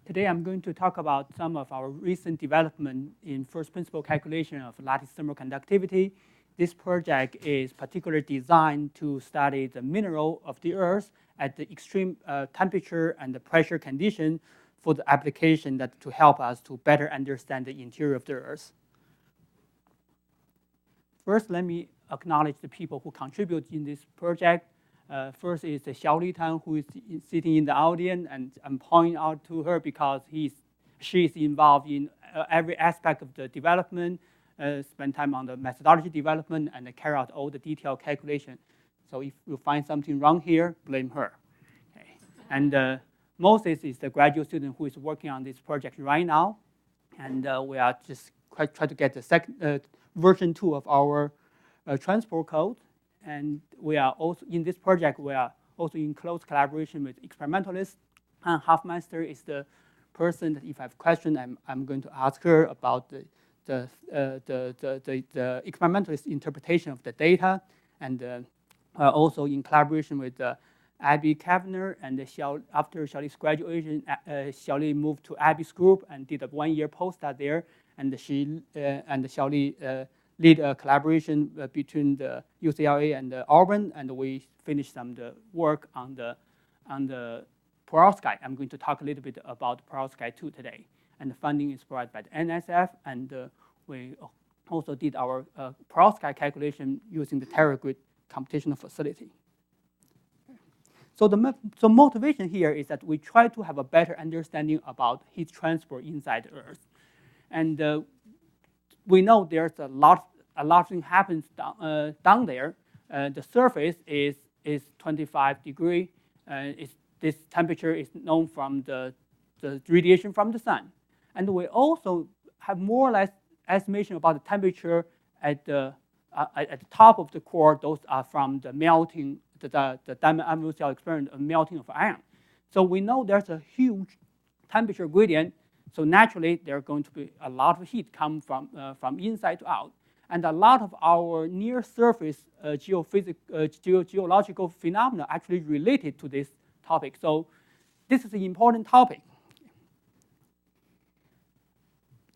Today I'm going to talk about some of our recent development in first principle calculation of lattice thermal conductivity. This project is particularly designed to study the mineral of the Earth at the extreme temperature and the pressure condition for the application that to help us to better understand the interior of the Earth. First, let me acknowledge the people who contribute in this project. First is Xiaoli Tan, who is sitting in the audience, and I'm pointing out to her because she is involved in every aspect of the development, spend time on the methodology development, and carry out all the detailed calculation. So if you find something wrong here, blame her. Okay. And Moses is the graduate student who is working on this project right now, and we are just trying to get the version 2 of our transport code. And we are also, in this project, we are also in close collaboration with experimentalists. Han Hofmeister is the person that if I have a question, I'm going to ask her about the experimentalist interpretation of the data. And also in collaboration with Abby Kavanagh, and after Xiaoli's graduation, Xiaoli moved to Abby's group and did a 1-year postdoc there. And she and Xiaoli lead a collaboration between the UCLA and the Auburn, and we finished some of the work on the perovskite. I'm going to talk a little bit about perovskite 2 today. And the funding is provided by the NSF, and we also did our perovskite calculation using the TeraGrid computational facility. So the motivation here is that we try to have a better understanding about heat transport inside the Earth. And we know there's a lot of things happens down there. The surface is 25 degrees. This temperature is known from the radiation from the sun. And we also have more or less estimation about the temperature at the top of the core. Those are from the melting, the diamond anvil cell experiment of melting of iron. So we know there's a huge temperature gradient. So naturally, there's going to be a lot of heat come from inside to out. And a lot of our near-surface geological phenomena actually related to this topic. So this is an important topic.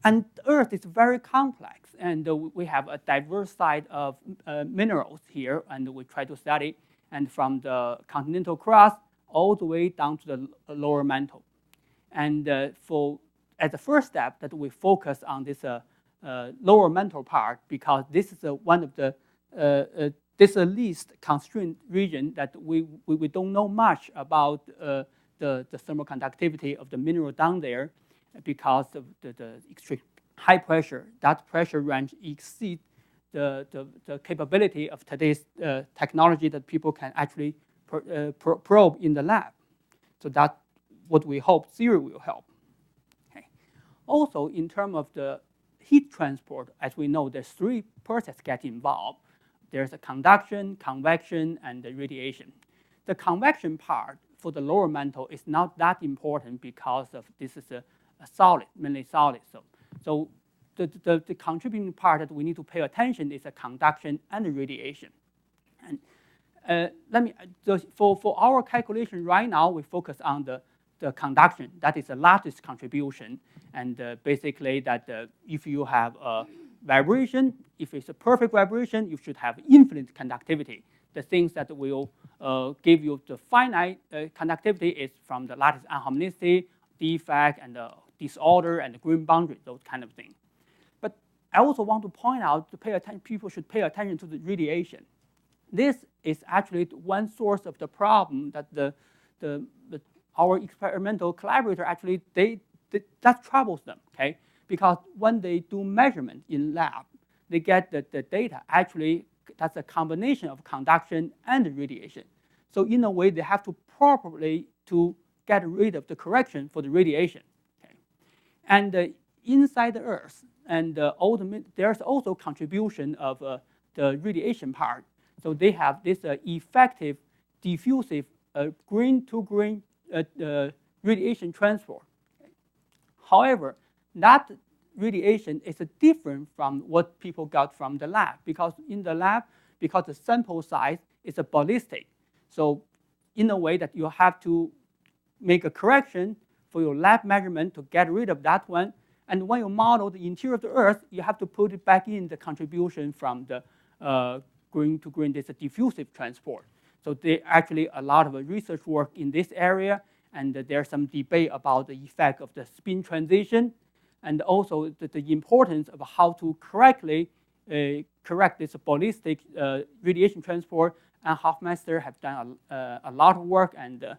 And the Earth is very complex, and we have a diverse set of minerals here, and we try to study, and from the continental crust all the way down to the lower mantle. And as the first step, that we focus on this lower mantle part, because this is one of the least constrained region that we don't know much about the thermal conductivity of the mineral down there, because of the extreme high pressure. That pressure range exceeds the capability of today's technology that people can actually probe in the lab. So that's what we hope theory will help. Okay. Also, in terms of the heat transport, as we know, there's 3 processes get involved. There's a conduction, convection, and the radiation. The convection part for the lower mantle is not that important because of this is a solid, mainly solid. So the contributing part that we need to pay attention is the conduction and the radiation. And for our calculation right now, we focus on the conduction. That is the largest contribution. And basically that if you have a vibration, if it's a perfect vibration, you should have infinite conductivity. The things that will give you the finite conductivity is from the lattice unharmonicity, defect, and the disorder, and the green boundary, those kind of things. But I also want to point out people should pay attention to the radiation. This is actually one source of the problem that our experimental collaborator actually that troubles them, okay? Because when they do measurement in lab, they get the data. Actually, that's a combination of conduction and radiation. So in a way, they have to properly to get rid of the correction for the radiation. Okay? And inside the Earth, and there's also contribution of the radiation part. So they have this effective diffusive green-to-green radiation transport. Okay? However, that radiation is different from what people got from the lab, because in the lab, because the sample size is ballistic. So in a way that you have to make a correction for your lab measurement to get rid of that one. And when you model the interior of the Earth, you have to put it back in the contribution from the green to green, this diffusive transport. So there actually a lot of research work in this area, and there's some debate about the effect of the spin transition, and also the importance of how to correctly correct this ballistic radiation transport. And Hofmeister have done a lot of work, and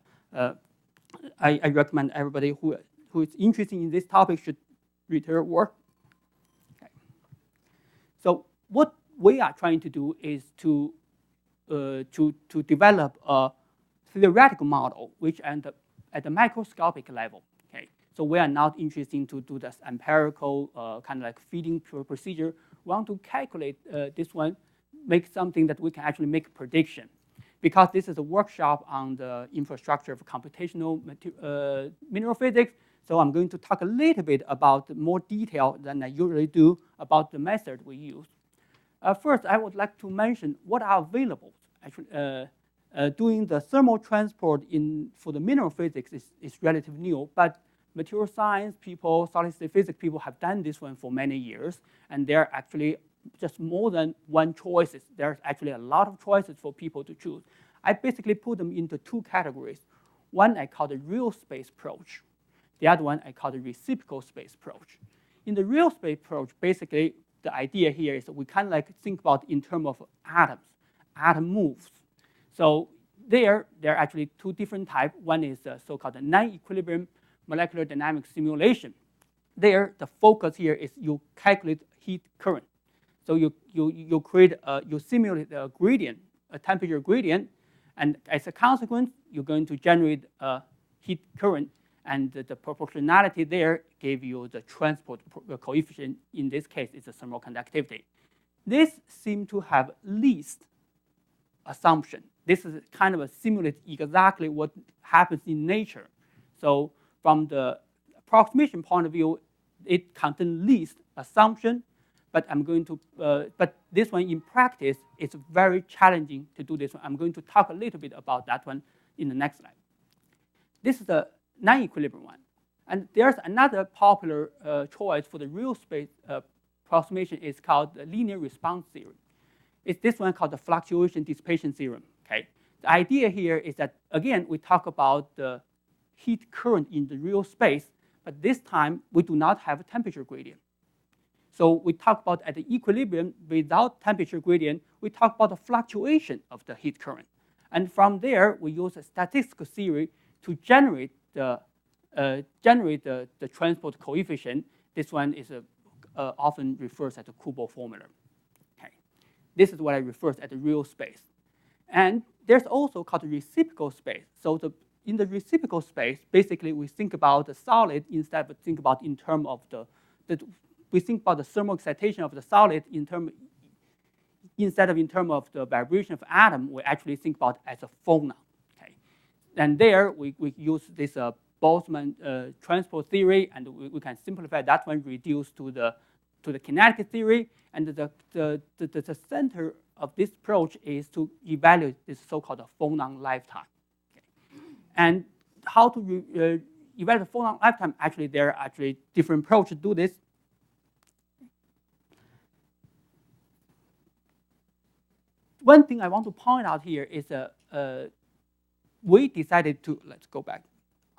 I recommend everybody who is interested in this topic should read her work. Okay. So what we are trying to do is to develop a theoretical model which end up at the microscopic level. Okay. So we are not interested to do this empirical kind of like feeding procedure. We want to calculate this one, make something that we can actually make a prediction. Because this is a workshop on the infrastructure of computational mineral physics, so I'm going to talk a little bit about more detail than I usually do about the method we use. First, I would like to mention what are available. Actually, doing the thermal transport for the mineral physics is relatively new, but material science people, solid state physics people have done this one for many years, and there are actually just more than one choices. There's actually a lot of choices for people to choose. I basically put them into two categories. One I call the real space approach. The other one I call the reciprocal space approach. In the real space approach, basically the idea here is that we kind of like think about in terms of atoms, atom moves. So there are actually two different types. One is the so-called non-equilibrium molecular dynamics simulation. There, the focus here is you calculate heat current. So you create you simulate a gradient, a temperature gradient, and as a consequence, you're going to generate a heat current, and the proportionality there gave you the transport coefficient. In this case, it's the thermal conductivity. This seems to have least assumption. This is kind of a simulate exactly what happens in nature. So from the approximation point of view, it contains least assumption. But I'm going to, but this one in practice, it's very challenging to do this one. I'm going to talk a little bit about that one in the next slide. This is the non-equilibrium one. And there's another popular choice for the real space approximation. It's called the linear response theory. It's this one called the fluctuation dissipation theorem. Okay. The idea here is that, again, we talk about the heat current in the real space, but this time we do not have a temperature gradient. So we talk about at the equilibrium without temperature gradient, we talk about the fluctuation of the heat current. And from there, we use a statistical theory to generate the transport coefficient. This one is often refers as the Kubo formula. Okay. This is what I refer as the real space. And there's also called the reciprocal space. So in the reciprocal space, basically we think about the solid instead of think about in terms of we think about the thermal excitation of the solid instead of in terms of the vibration of atom, we actually think about as a phonon. Okay. And there we use this Boltzmann transport theory, and we can simplify that one, reduce to the kinetic theory. And the center of this approach is to evaluate this so-called phonon lifetime. Okay. And how to evaluate the phonon lifetime? Actually, there are actually different approaches to do this. One thing I want to point out here is we decided to, let's go back.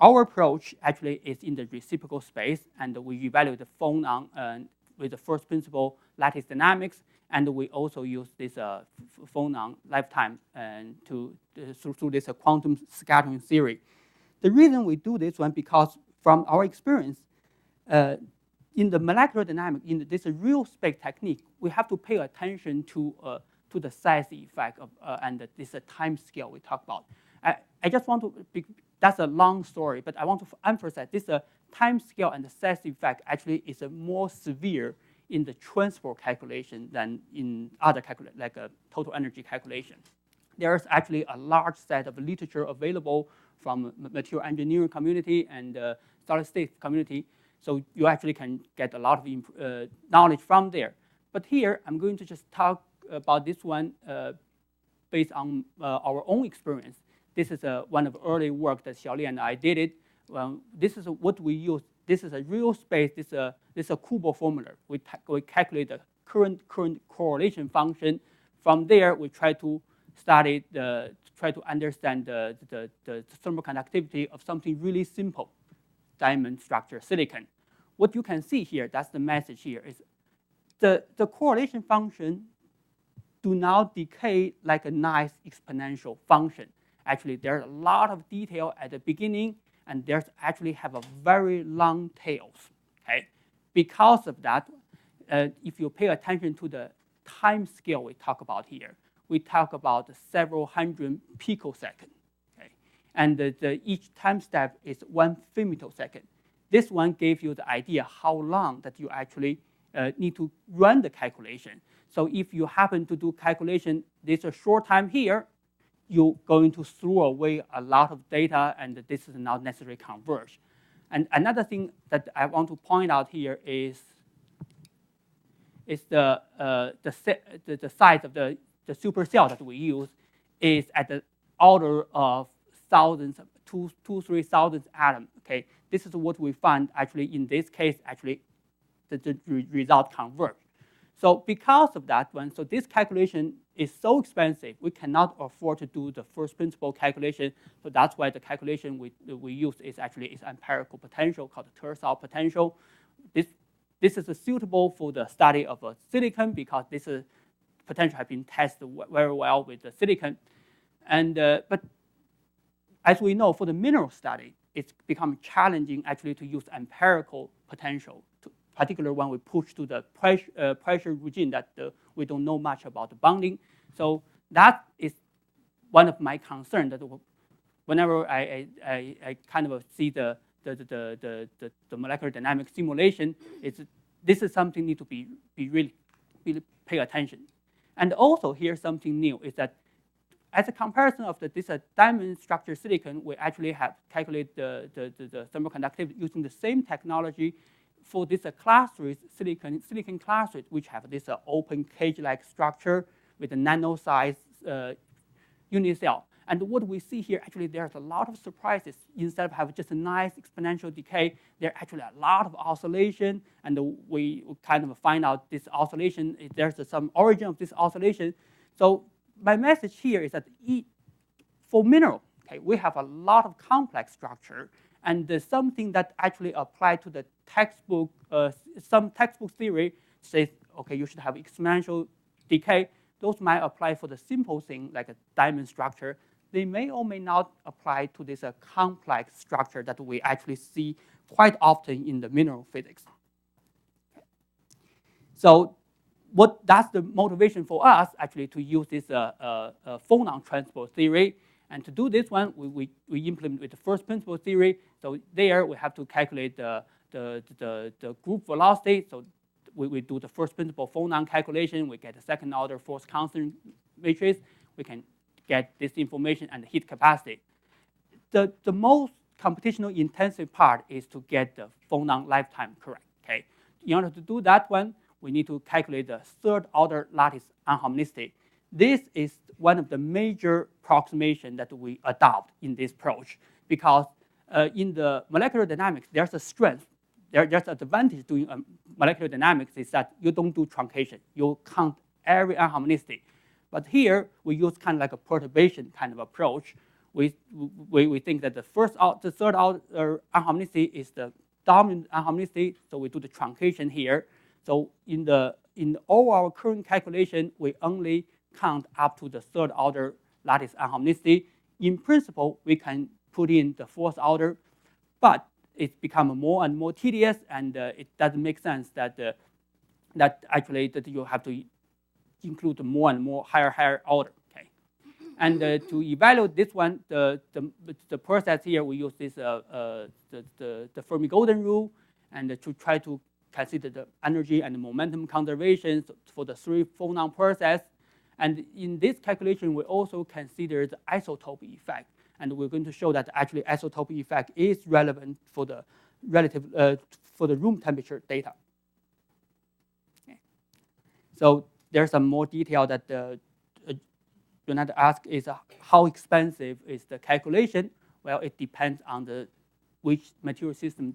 Our approach actually is in the reciprocal space, and we evaluate the phonon with the first principle lattice dynamics, and we also use this phonon lifetime through this quantum scattering theory. The reason we do this one because from our experience, in the molecular dynamics, in this real space technique, we have to pay attention to the size effect of, and this time scale we talk about. I just want to, that's a long story, but I want to emphasize this time scale and the size effect actually is more severe in the transport calculation than in other calculations, like a total energy calculation. There's actually a large set of literature available from material engineering community and solid state community, so you actually can get a lot of knowledge from there. But here, I'm going to just talk about this one based on our own experience. This is one of the early work that Xiaoli and I did it. Well, this is what we use. This is a real space. This is a Kubo formula. We calculate the current correlation function. From there, we try to try to understand the thermal conductivity of something really simple, diamond structure silicon. What you can see here, that's the message here, is the correlation function do not decay like a nice exponential function. Actually, there's a lot of detail at the beginning, and there's actually have a very long tails. Okay, because of that, if you pay attention to the time scale we talk about here, we talk about several hundred picosecond. Okay, and each time step is 1 femtosecond. This one gave you the idea how long that you actually need to run the calculation. So if you happen to do calculation this a short time here, you're going to throw away a lot of data, and this is not necessarily converge. And another thing that I want to point out here is the size of the supercell that we use is at the order of thousands, 3,000 atoms. Okay, this is what we find actually in this case. Actually, the result converge. So because of that one, so this calculation is so expensive, we cannot afford to do the first principle calculation. So that's why the calculation we use is actually empirical potential called the Tersal potential. This is suitable for the study of a silicon because this potential has been tested very well with the silicon. And but as we know, for the mineral study, it's become challenging actually to use empirical potential, particularly when we push to the pressure regime that we don't know much about the bonding. So that is one of my concerns, that whenever I kind of see the molecular dynamic simulation, this is something need to be really pay attention. And also here's something new, is that as a comparison of this diamond structure silicon, we actually have calculated the thermal conductivity using the same technology for this class 3 silicon class 3, which have this open cage-like structure with a nano-sized unit cell. And what we see here, actually, there's a lot of surprises. Instead of having just a nice exponential decay, there are actually a lot of oscillation, and we kind of find out this oscillation, there's some origin of this oscillation. So my message here is that for mineral, okay, we have a lot of complex structure, and something that actually applied to the textbook, some textbook theory says, okay, you should have exponential decay. Those might apply for the simple thing like a diamond structure. They may or may not apply to this complex structure that we actually see quite often in the mineral physics. Okay. So that's the motivation for us actually to use this phonon transport theory. And to do this one, we implement with the first principle theory. So there we have to calculate the group velocity. So we do the first principle phonon calculation. We get the second order force constant matrix. We can get this information and the heat capacity. The most computational intensive part is to get the phonon lifetime correct. Okay. In order to do that one, we need to calculate the third order lattice anharmonicity. This is one of the major approximations that we adopt in this approach, because in the molecular dynamics, there's a strength. There's an advantage doing molecular dynamics is that you don't do truncation. You count every anharmonicity. But here, we use kind of like a perturbation kind of approach. We think that the third order anharmonicity is the dominant anharmonicity, so we do the truncation here. So in all our current calculation, we only count up to the third order lattice anharmonicity. In principle, we can put in the fourth order, but it's become more and more tedious, and it doesn't make sense that actually you have to include more and more higher order. Okay, and to evaluate this one, the process here we use this the Fermi-Golden rule, and to try to consider the energy and the momentum conservation for the 3 phonon process. And in this calculation, we also consider the isotope effect. And we're going to show that actually isotope effect is relevant for the for the room temperature data. Okay. So there's some more detail that Jonathan asked is how expensive is the calculation? Well, it depends on which material system